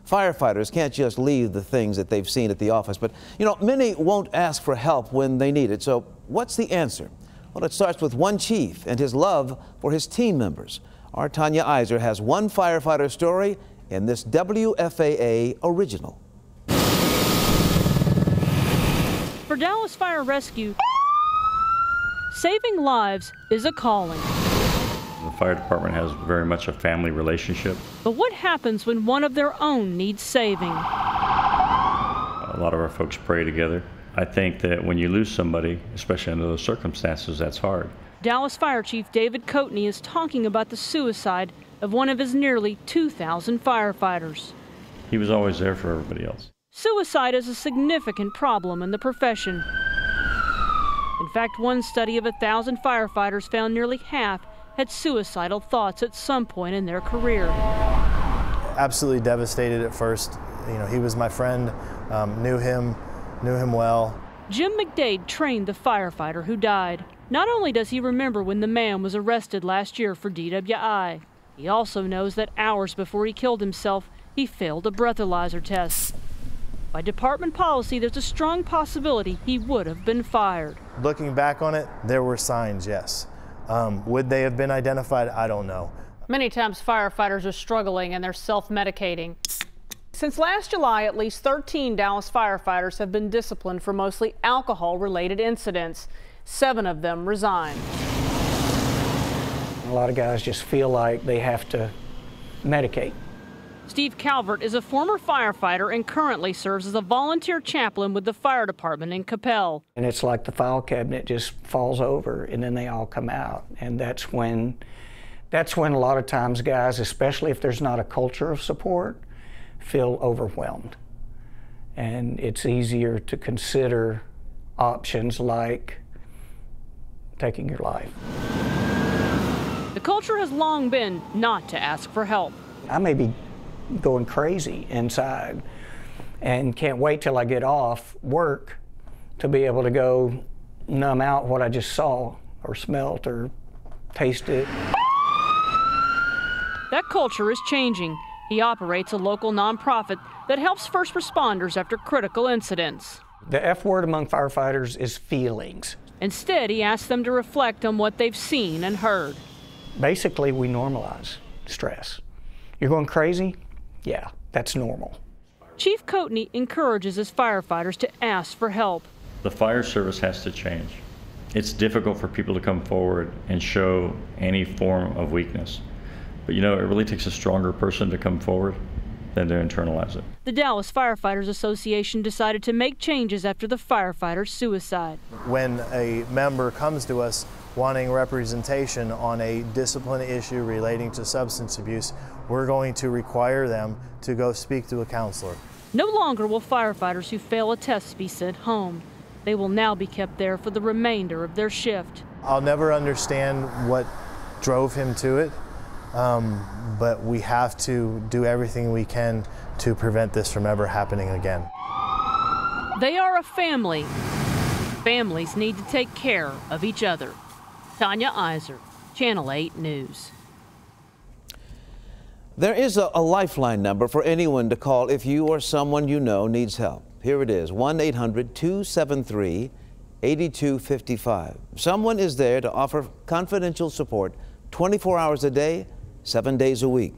Firefighters can't just leave the things that they've seen at the office, but many won't ask for help when they need it. So what's the answer? Well, it starts with one chief and his love for his team members. Our Tanya Iser has one firefighter story in this WFAA original. For Dallas Fire Rescue, saving lives is a calling. The fire department has very much a family relationship. But what happens when one of their own needs saving? A lot of our folks pray together. I think that when you lose somebody, especially under those circumstances, that's hard. Dallas Fire Chief David Coatney is talking about the suicide of one of his nearly 2,000 firefighters. He was always there for everybody else. Suicide is a significant problem in the profession. In fact, one study of 1,000 firefighters found nearly half had suicidal thoughts at some point in their career. Absolutely devastated at first. He was my friend, knew him well. Jim McDade trained the firefighter who died. Not only does he remember when the man was arrested last year for DWI, he also knows that hours before he killed himself, he failed a breathalyzer test. By department policy, there's a strong possibility he would have been fired. Looking back on it, there were signs, yes. Would they have been identified? I don't know. Many times firefighters are struggling and they're self-medicating. Since last July, at least 13 Dallas firefighters have been disciplined for mostly alcohol-related incidents. 7 of them resigned. A lot of guys just feel like they have to medicate. Steve Calvert is a former firefighter and currently serves as a volunteer chaplain with the fire department in Capel. And it's like the file cabinet just falls over and then they all come out. And that's when a lot of times guys, especially if there's not a culture of support, feel overwhelmed. And it's easier to consider options like taking your life. The culture has long been not to ask for help. I may be going crazy inside and can't wait till I get off work to be able to go numb out what I just saw or smelt or tasted. That culture is changing. He operates a local nonprofit that helps first responders after critical incidents. The F word among firefighters is feelings. Instead, he asks them to reflect on what they've seen and heard. Basically, we normalize stress. You're going crazy? Yeah, that's normal. Chief Coatney encourages his firefighters to ask for help. The fire service has to change. It's difficult for people to come forward and show any form of weakness. But it really takes a stronger person to come forward than to internalize it. The Dallas Firefighters Association decided to make changes after the firefighter's suicide. When a member comes to us wanting representation on a discipline issue relating to substance abuse, we're going to require them to go speak to a counselor. No longer will firefighters who fail a test be sent home. They will now be kept there for the remainder of their shift. I'll never understand what drove him to it, but we have to do everything we can to prevent this from ever happening again. They are a family. Families need to take care of each other. Tanya Iser, Channel 8 News. There is a Lifeline number for anyone to call if you or someone you know needs help. Here it is, 1-800-273-8255. Someone is there to offer confidential support 24 hours a day, 7 days a week.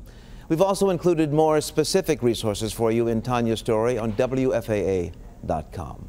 We've also included more specific resources for you in Tanya's story on WFAA.com.